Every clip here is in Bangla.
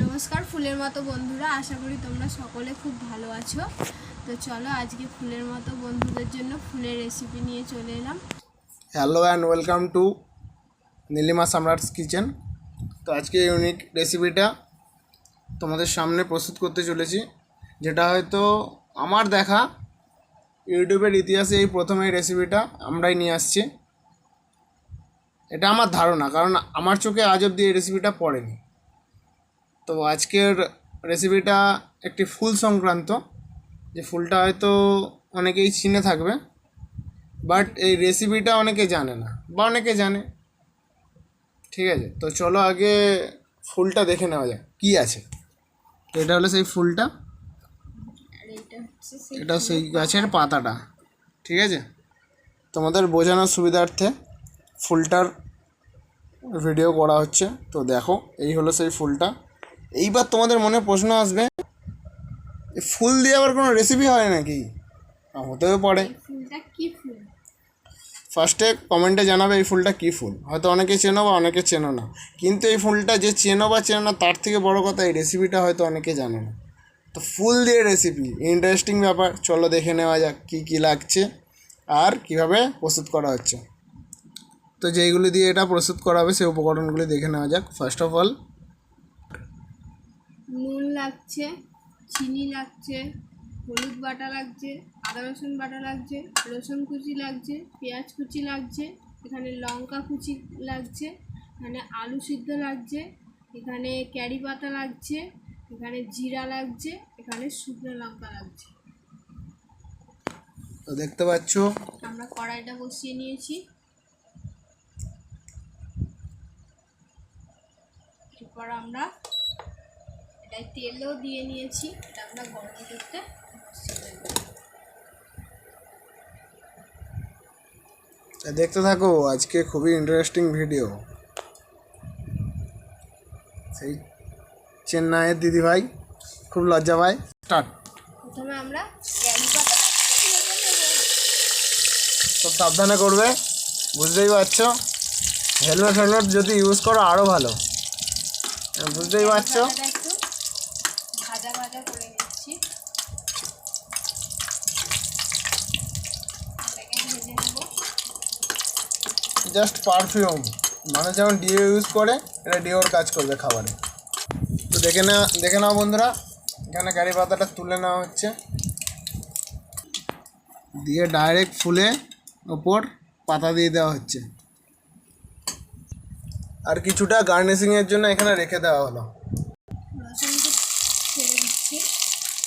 নমস্কার ফুলের মতো বন্ধুরা, আশা করি তোমরা সকলে খুব ভালো আছো। তো চলো আজকে ফুলের মতো বন্ধুদের জন্য ফুলের রেসিপি নিয়ে চলে এলাম। Hello and welcome to Nilima Samrat's kitchen. তো আজকে ইউনিক রেসিপিটা তোমাদের সামনে প্রস্তুত করতে চলেছি, যেটা হয়তো আমার দেখা ইউটিউবের ইতিহাসে এই প্রথম এই রেসিপিটা আমরাই নিয়ে আসছি। এটা আমার ধারণা, কারণ আমার চোখে আজ অবধি এই রেসিপিটা পড়েনি। তো আজকের রেসিপিটা একটি ফুল সংক্রান্ত, যে ফুলটা হয়তো অনেকেই চিনে থাকবে, বাট এই রেসিপিটা অনেকে জানে না বা অনেকে জানে। ঠিক আছে, তো চলো আগে ফুলটা দেখে নেওয়া যাক কী আছে। তো এটা হলো সেই ফুলটা, এটা সেই গাছের পাতাটা। ঠিক আছে, তোমাদের বোঝানোর সুবিধার্থে ফুলটার ভিডিও করা হচ্ছে। তো দেখো, এই হলো সেই ফুলটা। এইবার তোমাদের মনে প্রশ্ন আসবে, ফুল দিয়ে আবার কোনো রেসিপি হয় নাকি? হতেও পারে। ফুলটা কি ফুল? ফার্স্টে কমেন্টে জানাবে এই ফুলটা কী ফুল। হয়তো অনেকে চেনো বা অনেকে চেনো না, কিন্তু এই ফুলটা যে চেনো বা চেনো না তার থেকে বড় কথা, এই রেসিপিটা হয়তো অনেকে জানো না। তো ফুল দিয়ে রেসিপি, ইন্টারেস্টিং ব্যাপার। চলো দেখে নেওয়া যাক কী কী লাগছে আর কীভাবে প্রস্তুত করা হচ্ছে। তো যেইগুলি দিয়ে এটা প্রস্তুত করা হবে সেই উপকরণগুলি দেখে নেওয়া যাক। ফার্স্ট অফ অল, নুন লাগছে, চিনি লাগছে, হলুদ বাটা লাগছে, আদা রসুন বাটা লাগছে, রসুন কুচি লাগছে, পেঁয়াজ কুচি লাগছে, এখানে লঙ্কা কুচি লাগছে, এখানে আলু সিদ্ধ লাগছে, এখানে ক্যারি পাতা লাগছে, এখানে জিরা লাগছে, এখানে শুকনো লঙ্কা লাগছে। তো দেখতে পাচ্ছ আমরা কড়াইটা বসিয়ে নিয়েছি। এরপর আমরা এটাই তেলও দিয়ে নিয়েছি, এটা আমরা গরম করতে বসিয়ে দেব। দেখতে থাকো, আজকে খুবই ইন্টারেস্টিং ভিডিও। সেই চেন্নাইয়ের দিদিভাই খুব লজ্জা পায়। স্টার্ট। প্রথমে আমরা ক্যারি পাতা সব সাবধানে করবে, বুঝতেই পারছো। হেলমেট যদি ইউজ করো আরও ভালো, বুঝতেই পারছো। একটু ভাজা ভাজা করে নিচ্ছি, এটাকে ভেজে নেব। জাস্ট পারফিউম, মানুষ যেমন ডিও ইউজ করে, এটা ডিওর কাজ করবে খাবারে। তো দেখে নাও বন্ধুরা, এখানে কারি পাতাটা তুলে নেওয়া হচ্ছে, দিয়ে ডাইরেক্ট ফুলে ওপর পাতা দিয়ে দেওয়া হচ্ছে। আর কিছুটা গার্নিশিংয়ের জন্য এখানে রেখে দেওয়া হলো।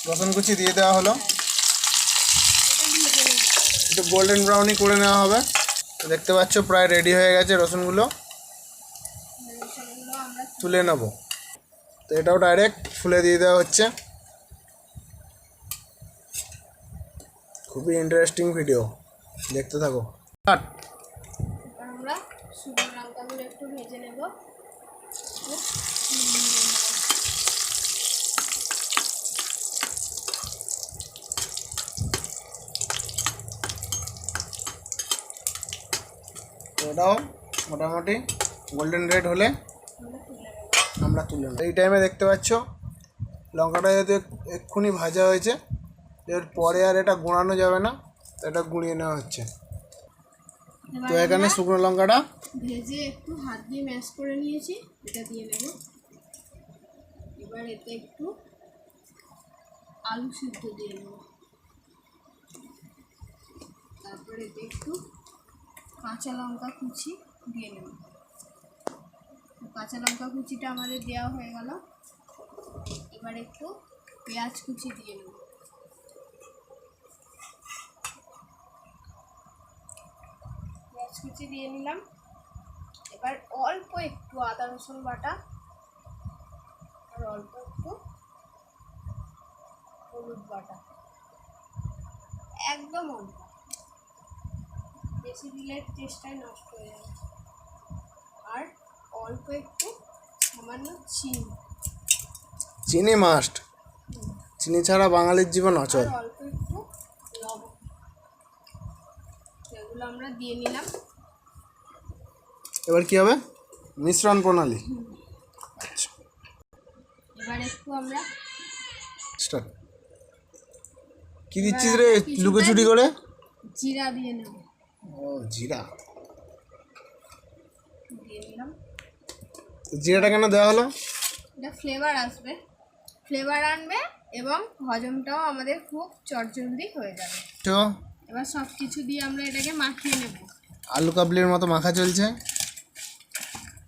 রসুন কুচি দিয়ে দেওয়া হলো, একটু গোল্ডেন ব্রাউনি করে নেওয়া হবে। তো দেখতে পাচ্ছ প্রায় রেডি হয়ে গেছে রসুনগুলো, তুলে নেব। তো এটাও ডাইরেক্ট ফুলে দিয়ে দেওয়া হচ্ছে। খুবই ইন্টারেস্টিং ভিডিও, দেখতে থাকো। আমরা শুকনো লঙ্কাগুলো একটু ভেজে নেব। ওটাও মোটামুটি গোল্ডেন রেড হলে আমরা তুলে নেব। এই টাইমে দেখতে পাচ্ছ লঙ্কাটা যেহেতু এক্ষুনি ভাজা হয়েছে, এর পরে আর এটা গুঁড়ানো যাবে না, এটা গুঁড়িয়ে নেওয়া হচ্ছে। তো এখানে শুকনো লঙ্কাটা ভেজে একটু হাত দিয়ে ম্যাশ করে নিয়েছি, এটা দিয়ে নেব। এবার এতে একটু আলু সিদ্ধ দিয়ে নেব, তারপরে এতে একটু কাঁচা লঙ্কা কুচি দিয়ে নেব। কাঁচা লঙ্কা কুচিটা আমাদের দেওয়া হয়ে গেল। এবার একটু পেঁয়াজ কুচি দিয়ে নেব। পেঁয়াজ কুচি দিয়ে নিলাম। এবার অল্প একটু আদা রসুন বাটা আর অল্প একটু হলুদ বাটা, একদম অল্প, বেশি দিলে টেস্টটাই নষ্ট হয়ে যাবে। আর অল্প একটু সামান্য চিনি মাস্ট, চিনি ছাড়া বাঙালির জীবন অচল। অল্প একটু লবণ, এগুলো আমরা দিয়ে নিলাম। এবার কি হবে? মিশ্রণ প্রণালী। আচ্ছা, আর একটু আমরা স্টার্ট। কি দিচ্ছিস রে লুকোচুরি করে? জিরা দিয়ে নেব। ও জিরা, দিয়ে দিলাম। জিরাটা কেন দেওয়া হলো? এটা ফ্লেভার আসবে, ফ্লেভার আনবে এবং হজমটাও আমাদের খুব চটজলদি হয়ে যাবে। তো এবার সব কিছু দিয়ে আমরা এটাকে মাখিয়ে নেব। আলু কাবলির মতো মাখা চলছে।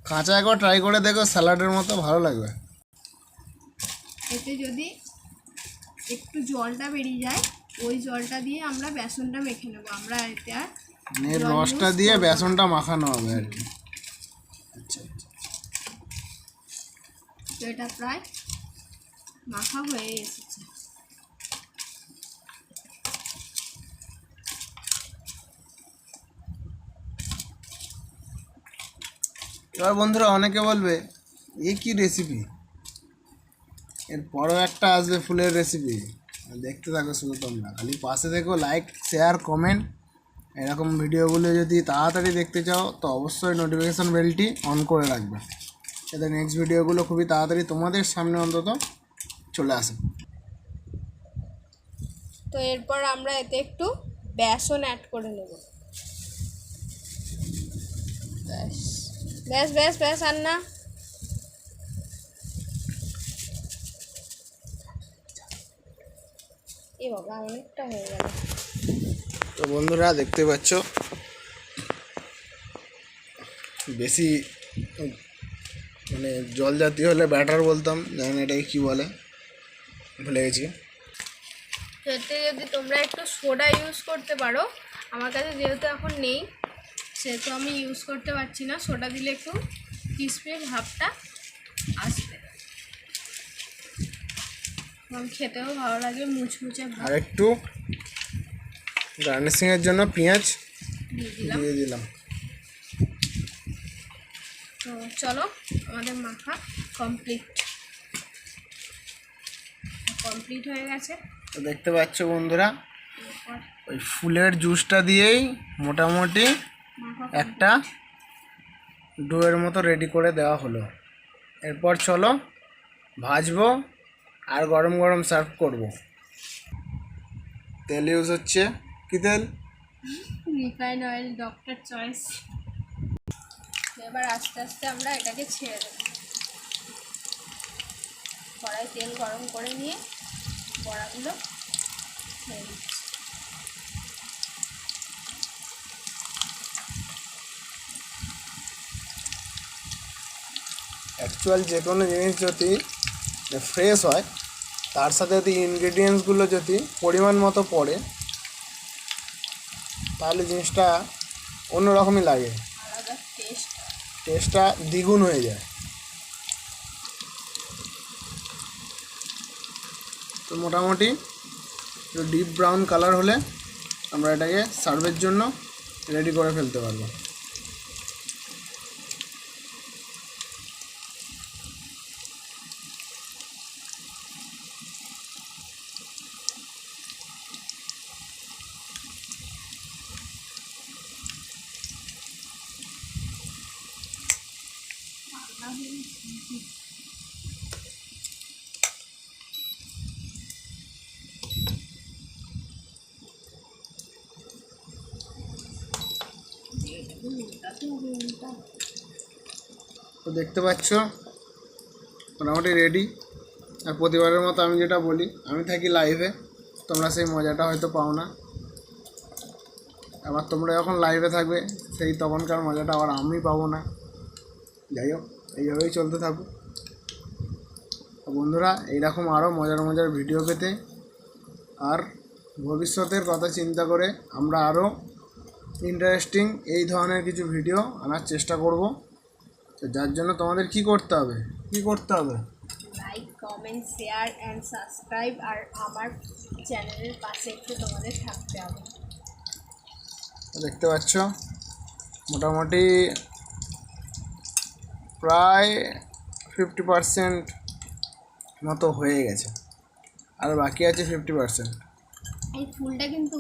কাঁচা একবার ট্রাই করে দেখো, স্যালাডের মতো ভালো লাগবে। এতে যদি একটু জলটা বেরিয়ে যায়, ওই জলটা দিয়ে আমরা বেসনটা মেখে নেব। আমরা এতে আর এর রসটা দিয়ে বেসনটা মাখানো হবে আর কি। আচ্ছা আচ্ছা। তো এটা প্রায় মাখা হয়ে এসেছে। এবার বন্ধুরা অনেকে বলবে এ কি রেসিপি, এর পরও একটা আসবে ফুলের রেসিপি। দেখতে থাকো শুধু, তোমরা খালি পাশে দেখো, লাইক শেয়ার কমেন্ট। এরকম ভিডিওগুলো যদি তাড়াতাড়ি দেখতে চাও তো অবশ্যই নোটিফিকেশান বেলটি অন করে রাখবে, যাতে নেক্সট ভিডিওগুলো খুবই তাড়াতাড়ি তোমাদের সামনে অন্তত চলে আসে। তো এরপর আমরা এতে একটু বেসন অ্যাড করে নেব। ব্যাস ব্যাস ব্যাস ব্যাস, আর না। এ বাবা, অনেকটা হয়ে গেল। তো বন্ধুরা দেখতে পাচ্ছ, বেশি মানে জল জাতীয় হলে ব্যাটার বলতাম, জানি না এটাকে কী বলে, ভুলে গেছি। তো এতে যদি তোমরা একটু সোডা ইউজ করতে পারো, আমার কাছে যেহেতু এখন নেই সেহেতু আমি ইউজ করতে পারছি না। সোডা দিলে একটু ক্রিসপি ভাবটা আসবে এবং খেতেও ভালো লাগে, মুচমুচে ভাব। আর একটু গার্নিশিংয়ের জন্য পেঁয়াজ দিয়ে দিলাম। দিয়ে দিলাম। তো চলো, আমাদের মাখা কমপ্লিট হয়ে গেছে। তো দেখতে পাচ্ছ বন্ধুরা, এরপর ওই ফুলের জুসটা দিয়েই মোটামুটি মাখা একটা ডোয়ের মতো রেডি করে দেওয়া হলো। এরপর চলো ভাজবো আর গরম গরম সার্ভ করব। তেল ইউজ হচ্ছে কি তেল? Refine oil, doctor choice. এবার আস্তে আস্তে আমরা এটাকে ছেড়ে দেব। কড়াই তেল গরম করে নিয়ে বড়াগুলো ছেড়ে দিচ্ছি। অ্যাকচুয়াল যে কোনো জিনিস যদি ফ্রেশ হয়, তার সাথে যদি ইনগ্রেডিয়েন্টসগুলো যদি পরিমাণ মতো পড়ে, তাহলে জিনিসটা অন্যরকমই লাগে, আলাদা টেস্টটা দ্বিগুণ হয়ে যায়। তো মোটামুটি একটু ডিপ ব্রাউন কালার হলে আমরা এটাকে সার্ভের জন্য রেডি করে ফেলতে পারবো। তো দেখতে পাচ্ছ মোটামুটি রেডি। আর প্রতিবারের মতো আমি যেটা বলি, আমি থাকি লাইভে, তোমরা সেই মজাটা হয়তো পাও না। আবার তোমরা যখন লাইভে থাকবে সেই তখনকার মজাটা আবার আমি পাবো না। যাই হোক, এইভাবেই চলতে থাকুক। বন্ধুরা, এইরকম আরও মজার মজার ভিডিও পেতে আর ভবিষ্যতের কথা চিন্তা করে আমরা আরও ইন্টারেস্টিং এই ধরনের কিছু ভিডিও আনার চেষ্টা করব। তো যার জন্য তোমাদের কি করতে হবে? Like, comment, share and subscribe. আর আমার চ্যানেলের পাশে একটু তোমাদের থাকতে হবে। দেখতে পাচ্ছ মোটামুটি প্রায় 50% মতো হয়ে গেছে, আর বাকি আছে 50%। এই ফুলটা কিন্তু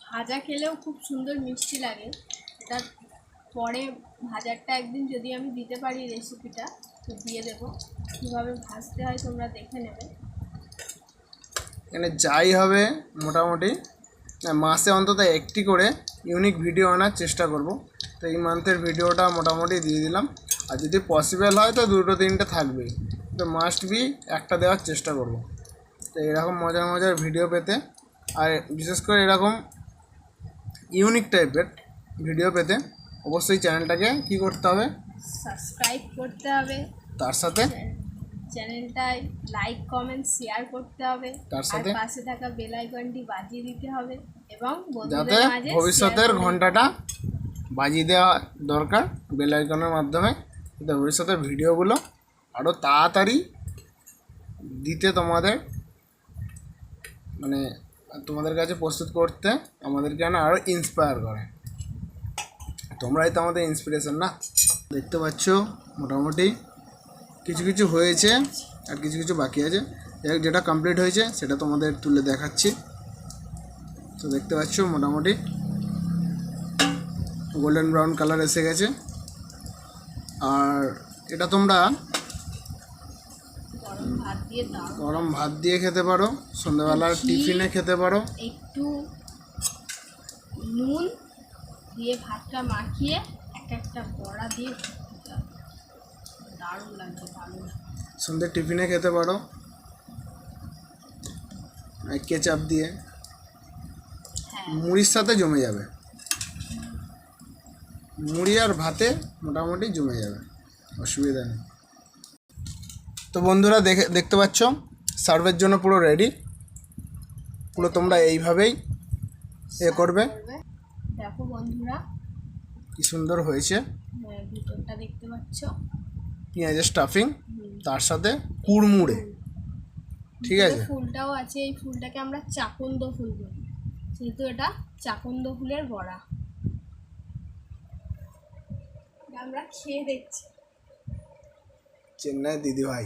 ভাজা খেলেও খুব সুন্দর মিষ্টি লাগে। এটা পরে ভাজারটা একদিন যদি আমি দিতে পারি রেসিপিটা, তো দিয়ে দেবো। কীভাবে ভাজতে হয় তোমরা দেখে নেবে। এখানে যাই হবে মোটামুটি মাসে অন্তত একটি করে ইউনিক ভিডিও আনার চেষ্টা করব। তো এই মান্থের ভিডিওটা মোটামুটি দিয়ে দিলাম, আর যদি পসিবল হয় তো 2-3টে থাকবেই, তো মাস্ট বি একটা দেওয়ার চেষ্টা করব। তো এরকম মজার মজার ভিডিও পেতে, আর বিশেষ করে এরকম ইউনিক টাইপের ভিডিও পেতে অবশ্যই চ্যানেলটাকে কী করতে হবে, সাবস্ক্রাইব করতে হবে, তার সাথে চ্যানেলটায় লাইক কমেন্ট শেয়ার করতে হবে, তার আর সাথে পাশে থাকা বেল আইকনটি বাজিয়ে দিতে হবে এবং যাতে বন্ধুদের মাঝে ভবিষ্যতের ঘন্টাটা বাজিয়ে দেওয়া দরকার বেল আইকনের মাধ্যমে, যাতে ভবিষ্যতের ভিডিওগুলো আরও তাড়াতাড়ি দিতে তোমাদের মানে তোমাদের কাছে প্রস্তুত করতে আমাদেরকে আরও ইন্সপায়ার করে। তোমরাই তো আমাদের ইন্সপিরেশন না। দেখতে পাচ্ছ মোটামুটি কিছু কিছু হয়েছে আর কিছু কিছু বাকি আছে। যেটা কমপ্লিট হয়েছে সেটা তোমাদের তুলে দেখাচ্ছি। তো দেখতে পাচ্ছ মোটামুটি গোল্ডেন ব্রাউন কালার এসে গেছে। আর এটা তোমরা গরম ভাত দিয়ে খেতে পারো, সন্ধ্যাবেলার টিফিনে খেতে পারো। একটু নুন দিয়ে ভাতটা মাখিয়ে একটা বড়া দিয়ে দারুণ লাগবে, ভালো সন্ধ্যে টিফিনে খেতে পারো কেচাপ দিয়ে, মুড়ির সাথে জমে যাবে। মুড়ি আর ভাতে মোটামুটি জমে যাবে, অসুবিধা নেই। তো বন্ধুরা দেখতে পাচ্ছ সার্ভের জন্য পুরো রেডি। পুরো তোমরা এইভাবেই করবে। দেখো বন্ধুরা কি সুন্দর হয়েছে। ভিতরটা দেখতে পাচ্ছ, পেঁয়াজের স্টাফিং তার সাথে কুড়মুড়ে, ঠিক আছে। ফুলটাও আছে, এই ফুলটাকে আমরা চাকন্দ ফুল বলি, যেহেতু এটা চাকন্দ ফুলের বড়া। আমরা খেয়ে দেখছি। চেন্নাই দিদি ভাই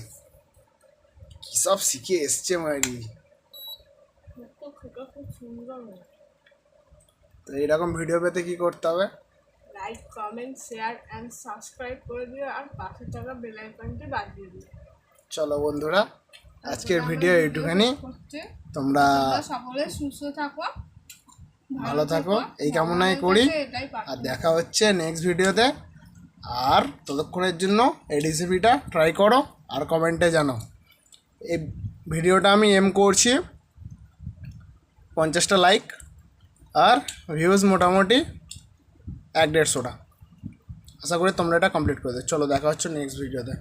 কি সব শিখে এসছে মারি। খুব সুন্দর। তো এইরকম ভিডিও পেতে কি করতে হবে, like comment share and subscribe করে দিও, আর পাশে থাকা বেল আইকনটি বাজিয়ে দিও। চলো বন্ধুরা আজকের ভিডিও এইটুখানি। তোমরা সকলে সুস্থ থাকো, ভালো থাকো এই কামনাই করি। আর দেখা হচ্ছে নেক্সট ভিডিওতে। আর ততক্ষণের জন্য এই রেসিপিটা ট্রাই করো আর কমেন্টে জানাও। এই ভিডিওটা আমি এম করছি 50টা লাইক আর ভিউজ মোটামুটি 1-150টা। আশা করি তোমরা এটা কমপ্লিট করে দেবে। চলো দেখা হচ্ছে নেক্সট ভিডিওতে।